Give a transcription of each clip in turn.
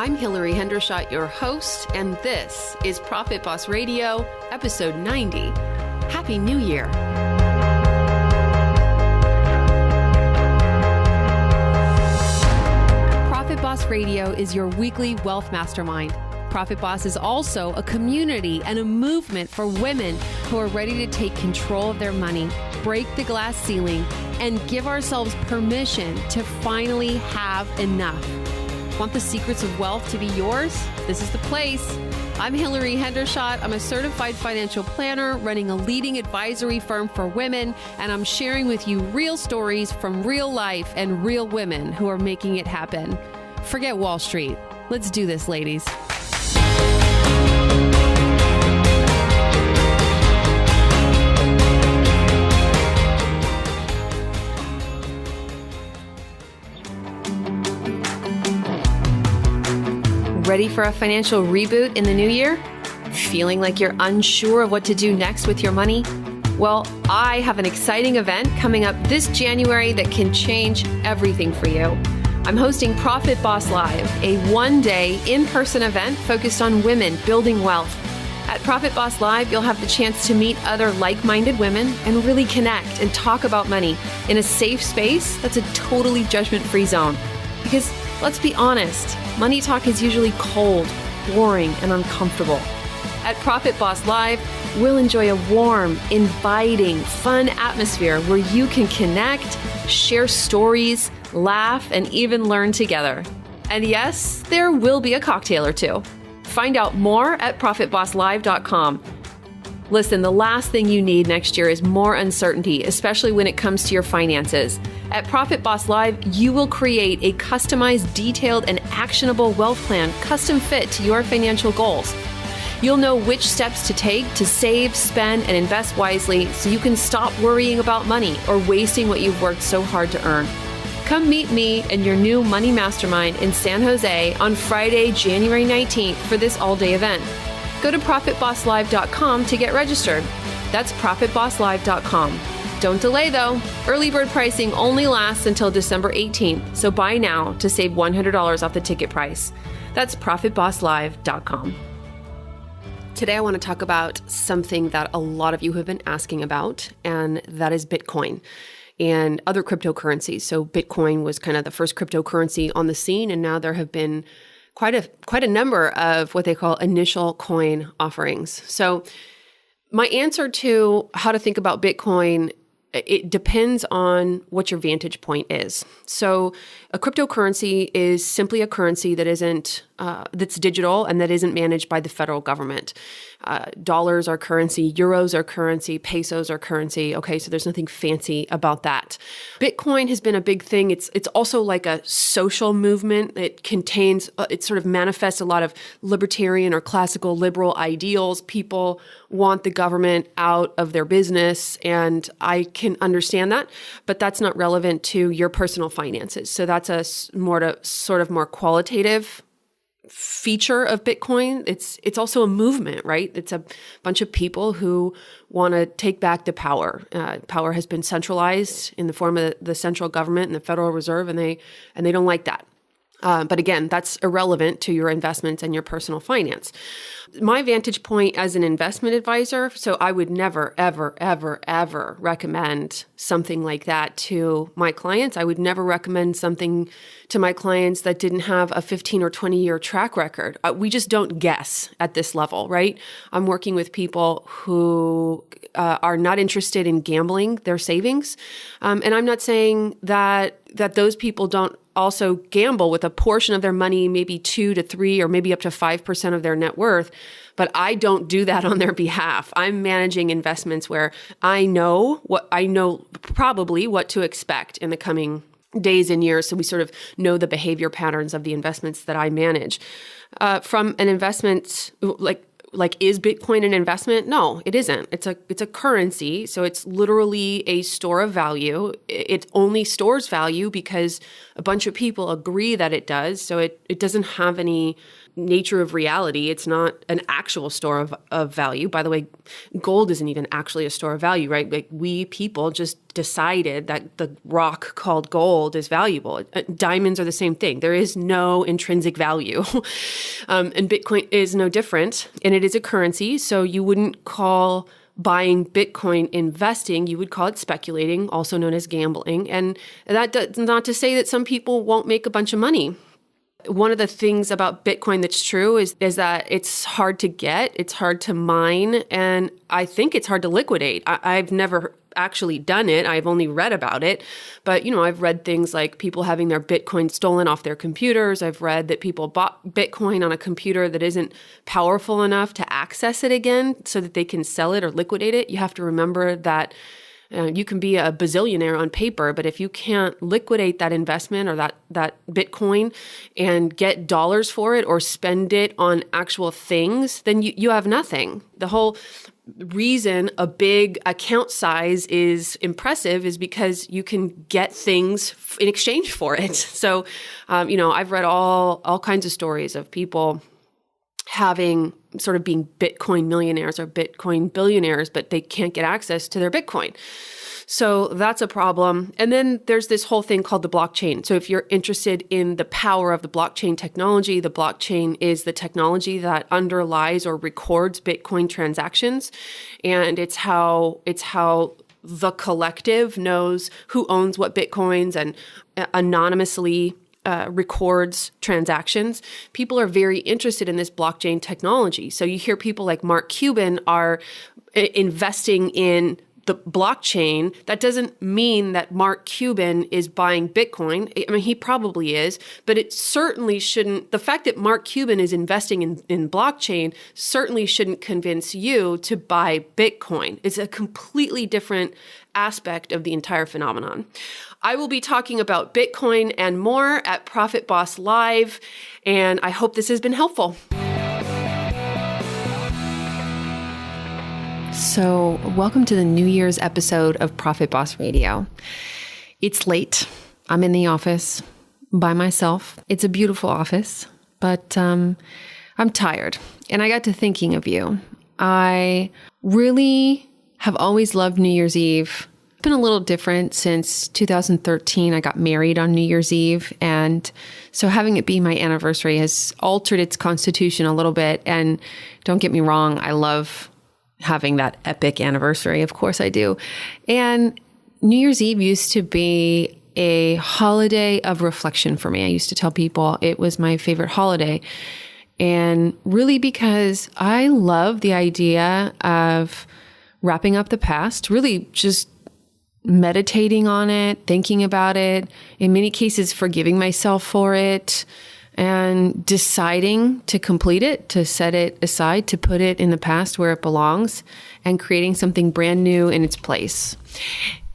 I'm Hillary Hendershot, your host, and this is Profit Boss Radio, episode 90. Happy New Year. Profit Boss Radio is your weekly wealth mastermind. Profit Boss is also a community and a movement for women who are ready to take control of their money, break the glass ceiling, and give ourselves permission to finally have enough. Want the secrets of wealth to be yours? This is the place. I'm Hillary Hendershot. I'm a certified financial planner running a leading advisory firm for women, and I'm sharing with you real stories from real life and real women who are making it happen. Forget Wall Street. Let's do this, ladies. Ready for a financial reboot in the new year? Feeling like you're unsure of what to do next with your money? Well, I have an exciting event coming up this January that can change everything for you. I'm hosting Profit Boss Live, a one-day in-person event focused on women building wealth. At Profit Boss Live, you'll have the chance to meet other like-minded women and really connect and talk about money in a safe space that's a totally judgment-free zone. Because let's be honest, money talk is usually cold, boring, and uncomfortable. At Profit Boss Live, we'll enjoy a warm, inviting, fun atmosphere where you can connect, share stories, laugh, and even learn together. And yes, there will be a cocktail or two. Find out more at ProfitBossLive.com. Listen, the last thing you need next year is more uncertainty, especially when it comes to your finances. At Profit Boss Live, you will create a customized, detailed, and actionable wealth plan custom fit to your financial goals. You'll know which steps to take to save, spend, and invest wisely so you can stop worrying about money or wasting what you've worked so hard to earn. Come meet me and your new Money Mastermind in San Jose on Friday, January 19th for this all-day event. Go to ProfitBossLive.com to get registered. That's ProfitBossLive.com. Don't delay though. Early bird pricing only lasts until December 18th, so buy now to save $100 off the ticket price. That's ProfitBossLive.com. Today I want to talk about something that a lot of you have been asking about, and that is Bitcoin and other cryptocurrencies. So Bitcoin was kind of the first cryptocurrency on the scene, and now there have been quite a number of what they call initial coin offerings. So my answer to how to think about Bitcoin, it depends on what your vantage point is. So a cryptocurrency is simply a currency that isn't that's digital and that isn't managed by the federal government. Dollars are currency, euros are currency, pesos are currency. Okay, so there's nothing fancy about that. Bitcoin has been a big thing. It's also like a social movement. It contains, it sort of manifests a lot of libertarian or classical liberal ideals. People want the government out of their business, and I can understand that, but that's not relevant to your personal finances. So that's a more qualitative feature of Bitcoin. It's also a movement, right? It's a bunch of people who want to take back the power. Power has been centralized in the form of the central government and the Federal Reserve, and they don't like that. But again, that's irrelevant to your investments and your personal finance. My vantage point as an investment advisor, so I would never, ever, ever, ever recommend something like that to my clients. I would never recommend something to my clients that didn't have a 15 or 20-year track record. We just don't guess at this level, right? I'm working with people who are not interested in gambling their savings. And I'm not saying that those people don't also gamble with a portion of their money, maybe 2 to 3 or maybe up to 5% of their net worth. But I don't do that on their behalf. I'm managing investments where I know probably what to expect in the coming days and years. So we sort of know the behavior patterns of the investments that I manage. From an investment, like is Bitcoin an investment? No, it isn't. It's a currency. So it's literally a store of value. It only stores value because a bunch of people agree that it does. So it doesn't have any nature of reality. It's not an actual store of value. By the way, gold isn't even actually a store of value, right? Like we people just decided that the rock called gold is valuable. Diamonds are the same thing. There is no intrinsic value. And Bitcoin is no different. And it is a currency. So you wouldn't call buying Bitcoin investing, you would call it speculating, also known as gambling. And that does not to say that some people won't make a bunch of money. One of the things about Bitcoin that's true is that it's hard to get, it's hard to mine, and I think it's hard to liquidate. I've never actually done it. I've only read about it. But, I've read things like people having their Bitcoin stolen off their computers. I've read that people bought Bitcoin on a computer that isn't powerful enough to access it again so that they can sell it or liquidate it. You have to remember that you can be a bazillionaire on paper, but if you can't liquidate that investment or that Bitcoin and get dollars for it or spend it on actual things, then you have nothing. The whole reason a big account size is impressive is because you can get things in exchange for it. So, I've read all kinds of stories of people having sort of being Bitcoin millionaires or Bitcoin billionaires, but they can't get access to their Bitcoin. So that's a problem. And then there's this whole thing called the blockchain. So if you're interested in the power of the blockchain technology, the blockchain is the technology that underlies or records Bitcoin transactions. And it's how the collective knows who owns what Bitcoins and anonymously records transactions. People are very interested in this blockchain technology. So you hear people like Mark Cuban are investing in the blockchain. That doesn't mean that Mark Cuban is buying Bitcoin. I mean, he probably is, but it certainly shouldn't. The fact that Mark Cuban is investing in blockchain certainly shouldn't convince you to buy Bitcoin. It's a completely different aspect of the entire phenomenon. I will be talking about Bitcoin and more at Profit Boss Live, and I hope this has been helpful. So, welcome to the New Year's episode of Profit Boss Radio. It's late. I'm in the office by myself. It's a beautiful office, but I'm tired. And I got to thinking of you. I really have always loved New Year's Eve. It's been a little different since 2013. I got married on New Year's Eve. And so having it be my anniversary has altered its constitution a little bit. And don't get me wrong, I love having that epic anniversary. Of course I do. And New Year's Eve used to be a holiday of reflection for me. I used to tell people it was my favorite holiday. And really because I love the idea of wrapping up the past, really just meditating on it, thinking about it, in many cases forgiving myself for it, and deciding to complete it, to set it aside, to put it in the past where it belongs, and creating something brand new in its place.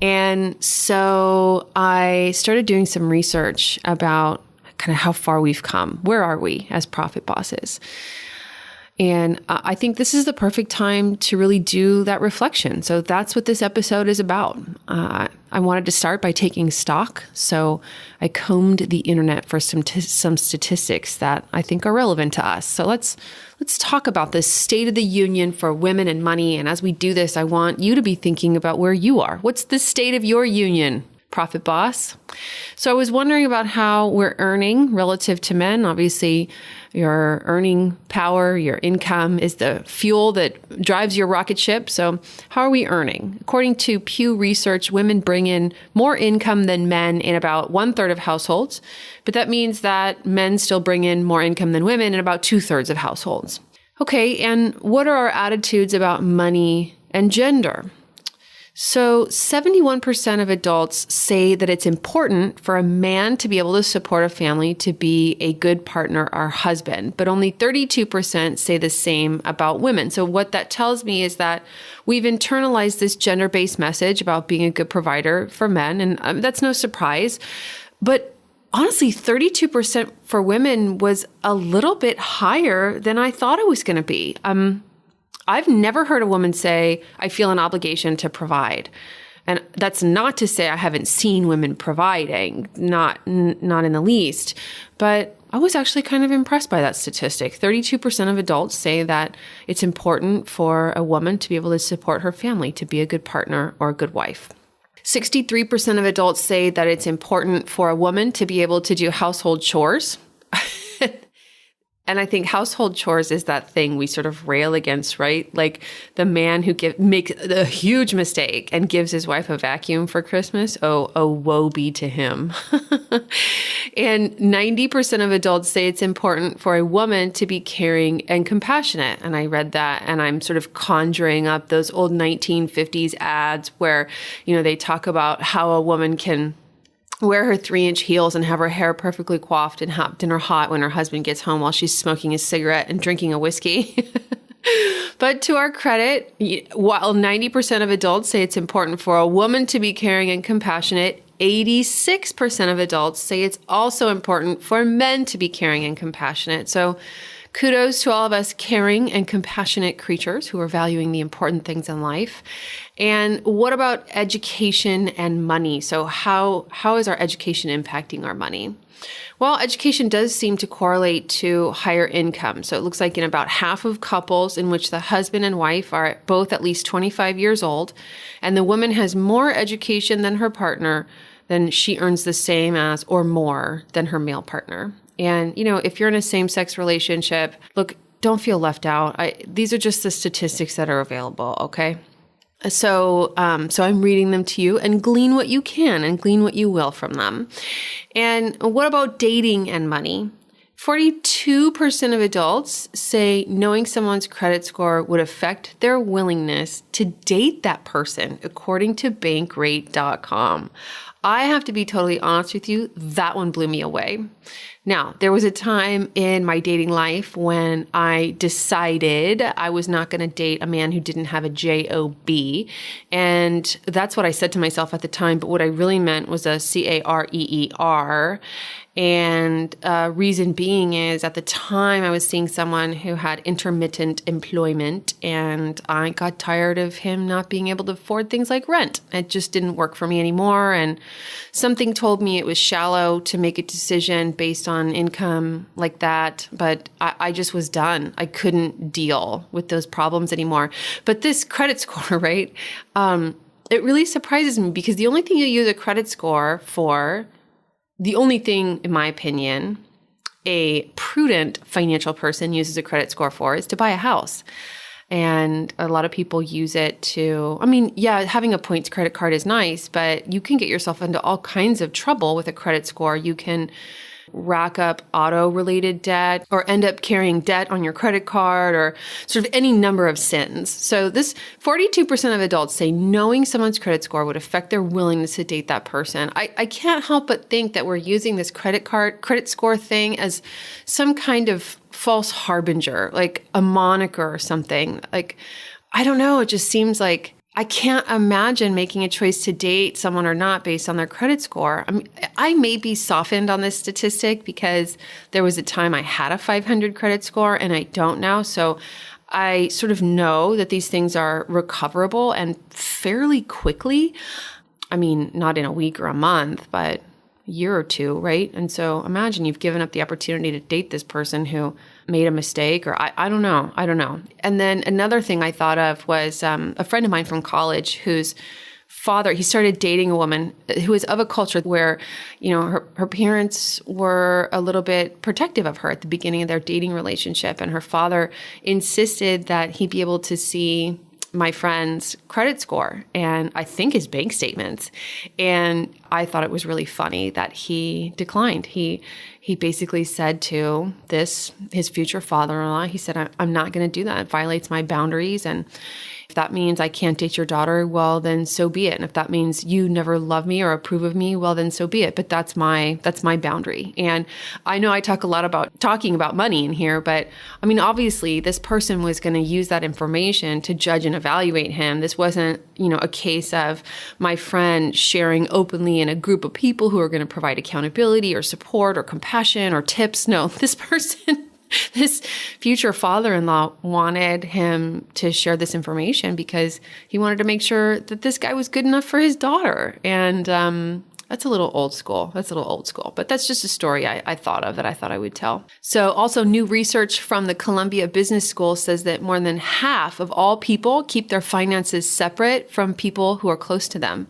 And so I started doing some research about kind of how far we've come. Where are we as profit bosses? And I think this is the perfect time to really do that reflection. So that's what this episode is about. I wanted to start by taking stock. So I combed the internet for some statistics that I think are relevant to us. So let's talk about this state of the union for women and money. And as we do this, I want you to be thinking about where you are. What's the state of your union, Profit Boss? So I was wondering about how we're earning relative to men. Obviously, your earning power, your income is the fuel that drives your rocket ship. So how are we earning? According to Pew Research, women bring in more income than men in about 1/3 of households. But that means that men still bring in more income than women in about 2/3 of households. Okay, and what are our attitudes about money and gender? So 71% of adults say that it's important for a man to be able to support a family, to be a good partner or husband, but only 32% say the same about women. So what that tells me is that we've internalized this gender-based message about being a good provider for men, and that's no surprise. But honestly, 32% for women was a little bit higher than I thought it was going to be. I've never heard a woman say, I feel an obligation to provide. And that's not to say I haven't seen women providing, not in the least. But I was actually kind of impressed by that statistic. 32% of adults say that it's important for a woman to be able to support her family, to be a good partner or a good wife. 63% of adults say that it's important for a woman to be able to do household chores. And I think household chores is that thing we sort of rail against, right? Like the man who makes a huge mistake and gives his wife a vacuum for Christmas. Oh, woe be to him. And 90% of adults say it's important for a woman to be caring and compassionate. And I read that and I'm sort of conjuring up those old 1950s ads where, they talk about how a woman can wear her 3-inch heels and have her hair perfectly coiffed and have dinner hot when her husband gets home while she's smoking a cigarette and drinking a whiskey. But to our credit, while 90% of adults say it's important for a woman to be caring and compassionate, 86% of adults say it's also important for men to be caring and compassionate. So kudos to all of us caring and compassionate creatures who are valuing the important things in life. And what about education and money? So how is our education impacting our money? Well, education does seem to correlate to higher income. So it looks like in about half of couples in which the husband and wife are both at least 25 years old, and the woman has more education than her partner, then she earns the same as or more than her male partner. And, if you're in a same-sex relationship, look, don't feel left out. These are just the statistics that are available, okay? So I'm reading them to you, and glean what you can and glean what you will from them. And what about dating and money? 42% of adults say knowing someone's credit score would affect their willingness to date that person, according to bankrate.com. I have to be totally honest with you, that one blew me away. Now, there was a time in my dating life when I decided I was not going to date a man who didn't have a J-O-B. And that's what I said to myself at the time. But what I really meant was a C-A-R-E-E-R. And reason being is at the time I was seeing someone who had intermittent employment, and I got tired of him not being able to afford things like rent. It just didn't work for me anymore. And something told me it was shallow to make a decision based on income like that. But I just was done. I couldn't deal with those problems anymore. But this credit score, right? It really surprises me because the only thing you use a credit score for, the only thing, in my opinion, a prudent financial person uses a credit score for is to buy a house. And a lot of people use it to, having a points credit card is nice, but you can get yourself into all kinds of trouble with a credit score. You can rack up auto-related debt or end up carrying debt on your credit card or sort of any number of sins. So this 42% of adults say knowing someone's credit score would affect their willingness to date that person. I can't help but think that we're using this credit score thing as some kind of false harbinger, like a moniker or something. Like, I don't know. It just seems like I can't imagine making a choice to date someone or not based on their credit score. I may be softened on this statistic because there was a time I had a 500 credit score and I don't now. So I sort of know that these things are recoverable and fairly quickly. Not in a week or a month, but a year or two, right? And so imagine you've given up the opportunity to date this person who made a mistake, or I don't know. And then another thing I thought of was a friend of mine from college whose father, he started dating a woman who was of a culture where, her parents were a little bit protective of her at the beginning of their dating relationship. And her father insisted that he be able to see my friend's credit score and I think his bank statements. And I thought it was really funny that he declined. He basically said to his future father-in-law, he said, I'm not going to do that. It violates my boundaries. And if that means I can't date your daughter, well, then so be it. And if that means you never love me or approve of me, well, then so be it. But that's my boundary. And I know I talk a lot about talking about money in here, but obviously this person was going to use that information to judge and evaluate him. This wasn't, a case of my friend sharing openly in a group of people who are going to provide accountability or support or compassion or tips. No, this person, this future father-in-law wanted him to share this information because he wanted to make sure that this guy was good enough for his daughter. And That's a little old school. But that's just a story I thought of that I thought I would tell. So also new research from the Columbia Business School says that more than half of all people keep their finances separate from people who are close to them.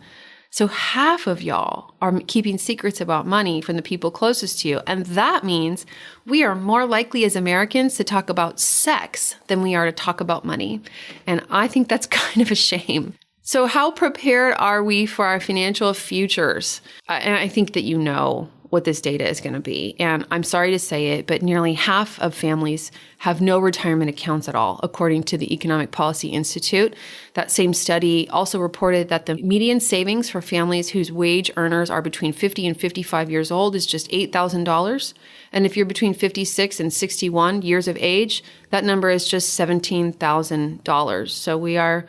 So half of y'all are keeping secrets about money from the people closest to you. And that means we are more likely as Americans to talk about sex than we are to talk about money. And I think that's kind of a shame. So how prepared are we for our financial futures? And I think that you know what this data is going to be. And I'm sorry to say it, but nearly half of families have no retirement accounts at all, according to the Economic Policy Institute. That same study also reported that the median savings for families whose wage earners are between 50 and 55 years old is just $8,000. And if you're between 56 and 61 years of age, that number is just $17,000. So we are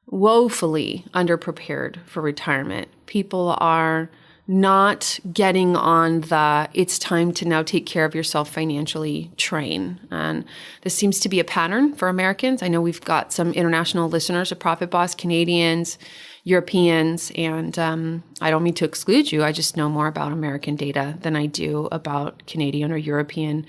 woefully underprepared for retirement. People are not getting on the it's time to now take care of yourself financially train. And this seems to be a pattern for Americans. I know we've got some international listeners of Profit Boss, Canadians, Europeans, and I don't mean to exclude you. I just know more about American data than I do about Canadian or European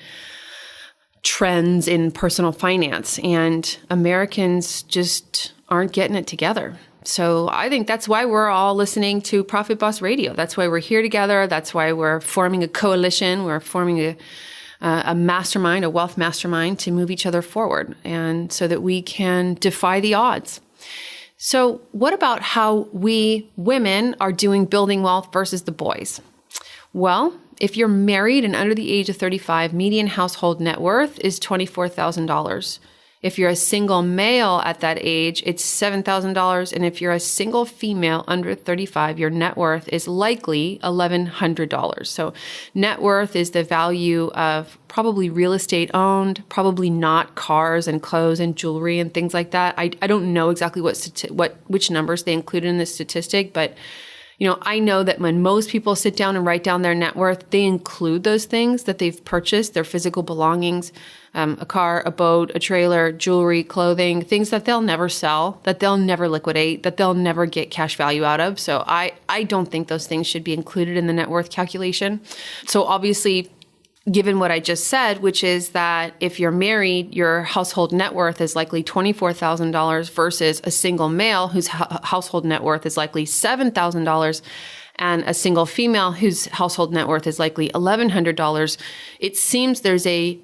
trends in personal finance. And Americans just aren't getting it together. So I think that's why we're all listening to Profit Boss Radio. That's why we're here together. That's why we're forming a coalition. We're forming a mastermind, a wealth mastermind to move each other forward and so that we can defy the odds. So what about how we women are doing building wealth versus the boys? Well, if you're married and under the age of 35, median household net worth is $24,000. If you're a single male at that age, it's $7,000. And if you're a single female under 35, your net worth is likely $1,100. So net worth is the value of probably real estate owned, probably not cars and clothes and jewelry and things like that. I don't know exactly which numbers they included in this statistic, but I know that when most people sit down and write down their net worth, they include those things that they've purchased, their physical belongings, a car, a boat, a trailer, jewelry, clothing, things that they'll never sell, that they'll never liquidate, that they'll never get cash value out of. So I don't think those things should be included in the net worth calculation. So obviously, given what I just said, which is that if you're married, your household net worth is likely $24,000 versus a single male whose household net worth is likely $7,000 and a single female whose household net worth is likely $1,100, it seems there's a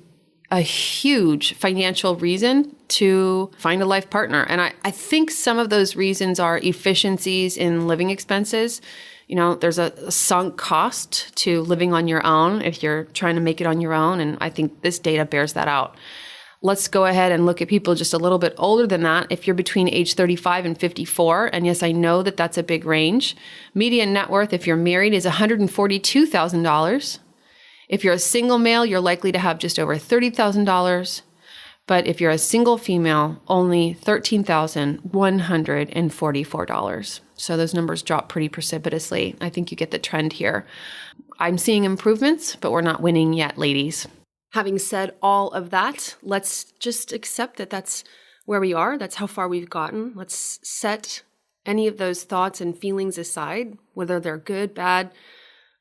huge financial reason to find a life partner. And I think some of those reasons are efficiencies in living expenses. There's a sunk cost to living on your own if you're trying to make it on your own. And I think this data bears that out. Let's go ahead and look at people just a little bit older than that. If you're between age 35 and 54, and yes, I know that that's a big range. Median net worth, if you're married, is $142,000. If you're a single male, you're likely to have just over $30,000. But if you're a single female, only $13,144. So those numbers drop pretty precipitously. I think you get the trend here. I'm seeing improvements, but we're not winning yet, ladies. Having said all of that, let's just accept that that's where we are. That's how far we've gotten. Let's set any of those thoughts and feelings aside, whether they're good, bad,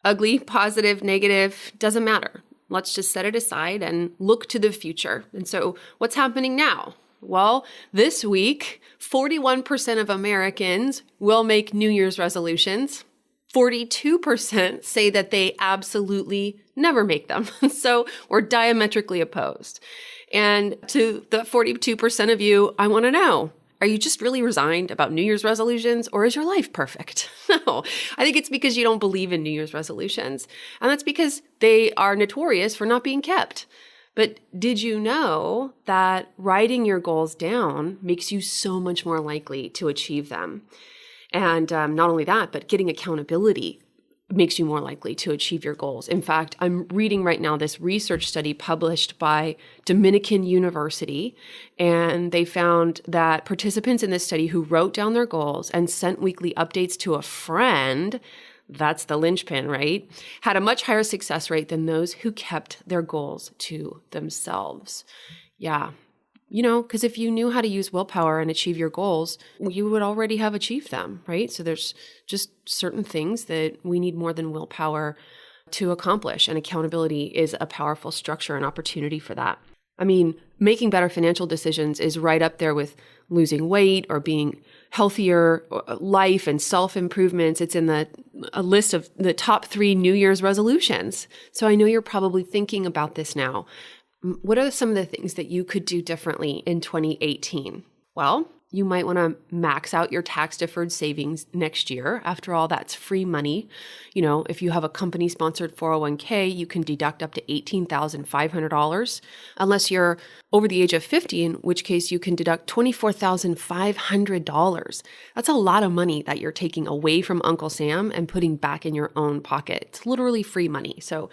ugly, positive, negative, doesn't matter. Let's just set it aside and look to the future. And so what's happening now? Well, this week, 41% of Americans will make New Year's resolutions. 42% say that they absolutely never make them. So we're diametrically opposed. And to the 42% of you, I want to know, are you just really resigned about New Year's resolutions, or is your life perfect? No, I think it's because you don't believe in New Year's resolutions. And that's because they are notorious for not being kept. But did you know that writing your goals down makes you so much more likely to achieve them? And not only that, but getting accountability makes you more likely to achieve your goals. In fact, I'm reading right now this research study published by Dominican University, and they found that participants in this study who wrote down their goals and sent weekly updates to a friend, that's the linchpin, right, had a much higher success rate than those who kept their goals to themselves. Yeah. Because if you knew how to use willpower and achieve your goals, you would already have achieved them, right? So there's just certain things that we need more than willpower to accomplish. And accountability is a powerful structure and opportunity for that. I mean, making better financial decisions is right up there with losing weight or being healthier, life and self-improvements. It's in a list of the top 3 New Year's resolutions. So I know you're probably thinking about this now. What are some of the things that you could do differently in 2018? Well, you might want to max out your tax-deferred savings next year. After all, that's free money. If you have a company-sponsored 401k, you can deduct up to $18,500, unless you're over the age of 50, in which case you can deduct $24,500. That's a lot of money that you're taking away from Uncle Sam and putting back in your own pocket. It's literally free money. So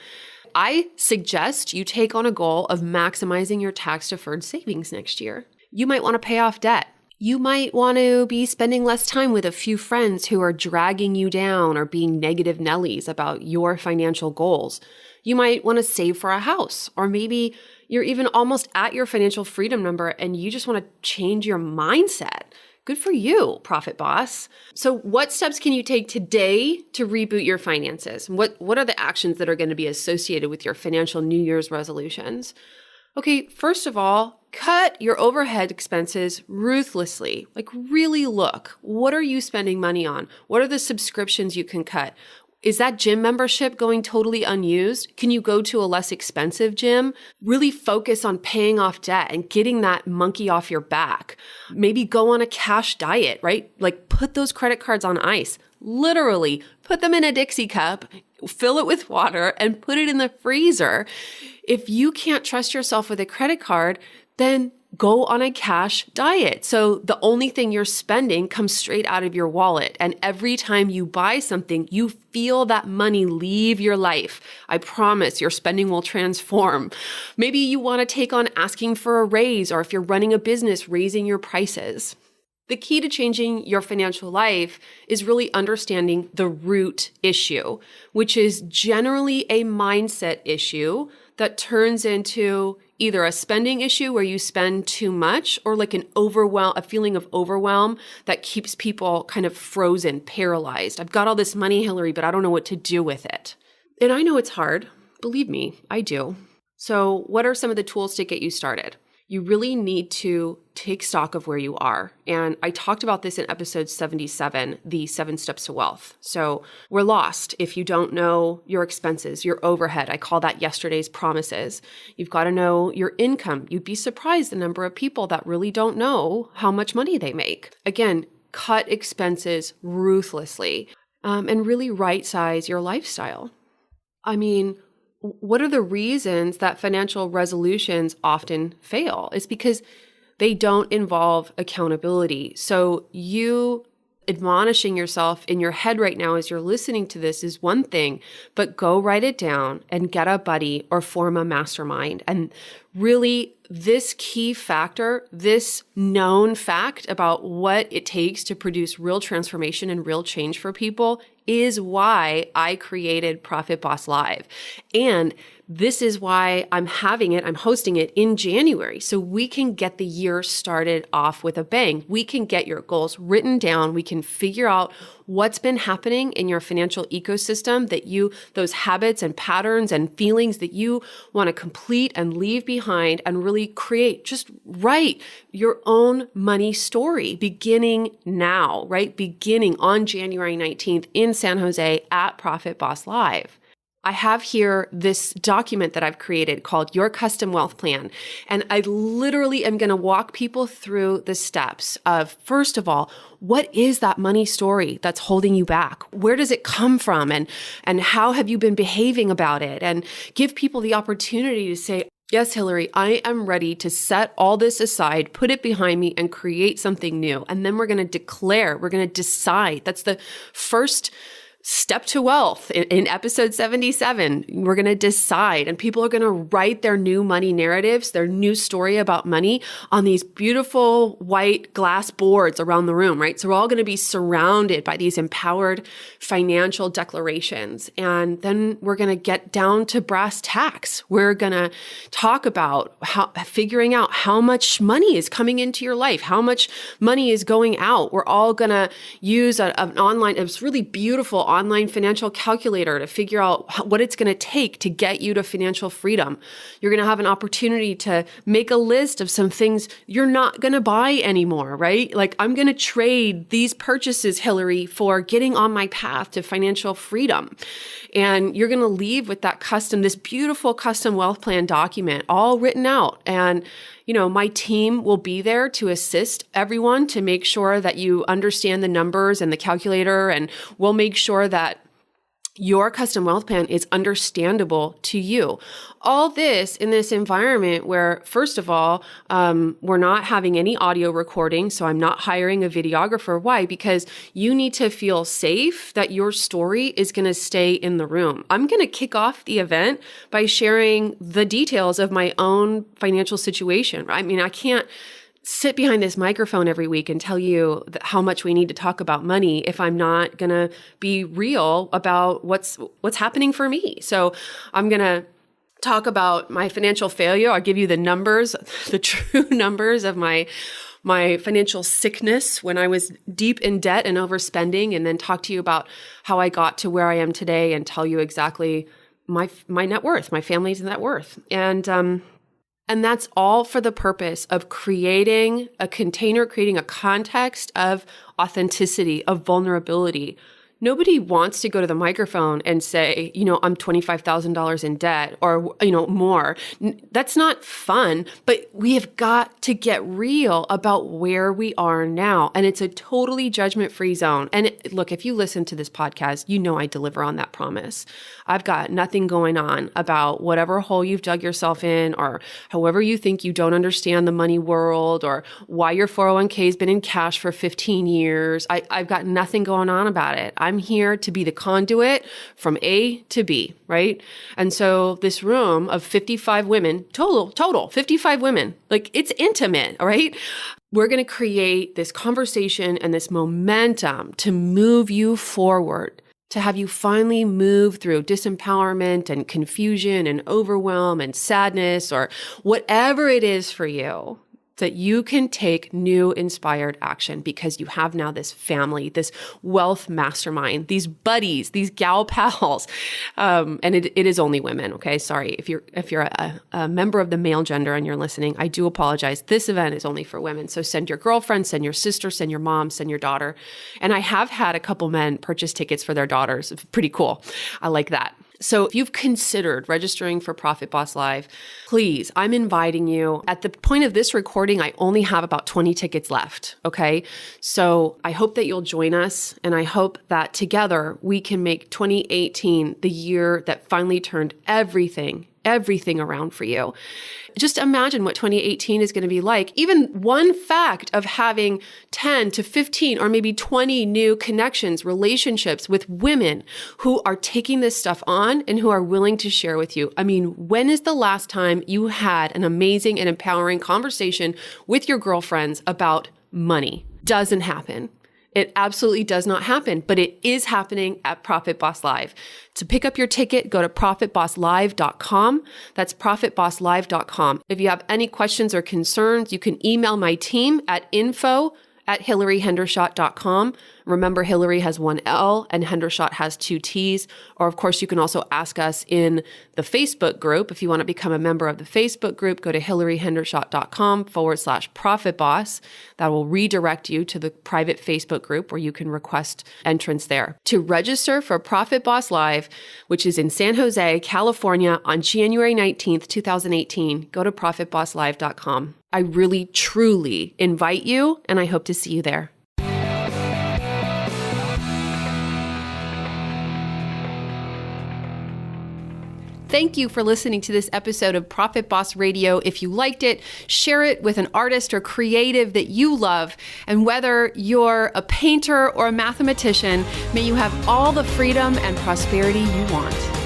I suggest you take on a goal of maximizing your tax-deferred savings next year. You might want to pay off debt. You might want to be spending less time with a few friends who are dragging you down or being negative Nellies about your financial goals. You might want to save for a house, or maybe you're even almost at your financial freedom number and you just want to change your mindset. Good for you, Profit Boss. So what steps can you take today to reboot your finances? What are the actions that are going to be associated with your financial New Year's resolutions? Okay, first of all, cut your overhead expenses ruthlessly. Like really look, what are you spending money on? What are the subscriptions you can cut? Is that gym membership going totally unused? Can you go to a less expensive gym? Really focus on paying off debt and getting that monkey off your back. Maybe go on a cash diet, right? Like put those credit cards on ice. Literally put them in a Dixie cup, fill it with water, and put it in the freezer. If you can't trust yourself with a credit card, then go on a cash diet. So the only thing you're spending comes straight out of your wallet. And every time you buy something, you feel that money leave your life. I promise your spending will transform. Maybe you want to take on asking for a raise, or if you're running a business, raising your prices. The key to changing your financial life is really understanding the root issue, which is generally a mindset issue that turns into either a spending issue where you spend too much, or like a feeling of overwhelm that keeps people kind of frozen, paralyzed. I've got all this money, Hillary, but I don't know what to do with it. And I know it's hard. Believe me, I do. So what are some of the tools to get you started? You really need to take stock of where you are. And I talked about this in episode 77, the 7 steps to wealth. So we're lost if you don't know your expenses, your overhead. I call that yesterday's promises. You've got to know your income. You'd be surprised the number of people that really don't know how much money they make. Again, cut expenses ruthlessly and really right-size your lifestyle. I mean, what are the reasons that financial resolutions often fail? It's because they don't involve accountability. So you admonishing yourself in your head right now as you're listening to this is one thing, but go write it down and get a buddy or form a mastermind. And really, this key factor, this known fact about what it takes to produce real transformation and real change for people is why I created Profit Boss Live. And this is why I'm hosting it in January, so we can get the year started off with a bang. We can get your goals written down. We can figure out what's been happening in your financial ecosystem those habits and patterns and feelings that you want to complete and leave behind, and really write your own money story beginning now, right? Beginning on January 19th in San Jose at Profit Boss Live. I have here this document that I've created called Your Custom Wealth Plan. And I literally am going to walk people through the steps of, first of all, what is that money story that's holding you back? Where does it come from? And how have you been behaving about it? And give people the opportunity to say, yes, Hillary, I am ready to set all this aside, put it behind me, and create something new. And then we're going to decide. That's the first Step to Wealth in episode 77, we're going to decide, and people are going to write their new money narratives, their new story about money on these beautiful white glass boards around the room, right? So we're all going to be surrounded by these empowered financial declarations. And then we're going to get down to brass tacks. We're going to talk about figuring out how much money is coming into your life, how much money is going out. We're all going to use an online, it's really beautiful online financial calculator to figure out what it's going to take to get you to financial freedom. You're going to have an opportunity to make a list of some things you're not going to buy anymore, right? Like, I'm going to trade these purchases, Hillary, for getting on my path to financial freedom. And you're going to leave with this beautiful custom wealth plan document all written out. And my team will be there to assist everyone to make sure that you understand the numbers and the calculator, and we'll make sure that your custom wealth plan is understandable to you. All this in this environment where, first of all, we're not having any audio recording, so I'm not hiring a videographer. Why? Because you need to feel safe that your story is going to stay in the room. I'm going to kick off the event by sharing the details of my own financial situation. I mean, I can't sit behind this microphone every week and tell you how much we need to talk about money if I'm not going to be real about what's happening for me. So I'm going to talk about my financial failure. I'll give you the numbers, the true numbers of my financial sickness when I was deep in debt and overspending, and then talk to you about how I got to where I am today and tell you exactly my net worth, my family's net worth. And that's all for the purpose of creating a container, creating a context of authenticity, of vulnerability. Nobody wants to go to the microphone and say, I'm $25,000 in debt or, more. That's not fun, but we have got to get real about where we are now. And it's a totally judgment-free zone. And look, if you listen to this podcast, I deliver on that promise. I've got nothing going on about whatever hole you've dug yourself in, or however you think you don't understand the money world, or why your 401k has been in cash for 15 years. I've got nothing going on about it. I'm here to be the conduit from A to B, right? And so this room of 55 women, total 55 women, like, it's intimate, all right? We're going to create this conversation and this momentum to move you forward, to have you finally move through disempowerment and confusion and overwhelm and sadness, or whatever it is for you, that you can take new inspired action because you have now this family, this wealth mastermind, these buddies, these gal pals. And it is only women. Okay. Sorry. If you're a member of the male gender and you're listening, I do apologize. This event is only for women. So send your girlfriend, send your sister, send your mom, send your daughter. And I have had a couple men purchase tickets for their daughters. It's pretty cool. I like that. So if you've considered registering for Profit Boss Live, please, I'm inviting you. At the point of this recording, I only have about 20 tickets left, okay? So I hope that you'll join us, and I hope that together we can make 2018 the year that finally turned everything around for you. Just imagine what 2018 is going to be like. Even one fact of having 10 to 15 or maybe 20 new connections, relationships with women who are taking this stuff on and who are willing to share with you. I mean, when is the last time you had an amazing and empowering conversation with your girlfriends about money? Doesn't happen. It absolutely does not happen, but it is happening at Profit Boss Live. To pick up your ticket, go to ProfitBossLive.com. That's ProfitBossLive.com. If you have any questions or concerns, you can email my team at info@HillaryHendershot.com. Remember, Hillary has one L and Hendershot has two T's. Or, of course, you can also ask us in the Facebook group. If you want to become a member of the Facebook group, go to HillaryHendershot.com/ProfitBoss. That will redirect you to the private Facebook group where you can request entrance there. To register for Profit Boss Live, which is in San Jose, California on January 19th, 2018, go to ProfitBossLive.com. I really, truly invite you, and I hope to see you there. Thank you for listening to this episode of Profit Boss Radio. If you liked it, share it with an artist or creative that you love. And whether you're a painter or a mathematician, may you have all the freedom and prosperity you want.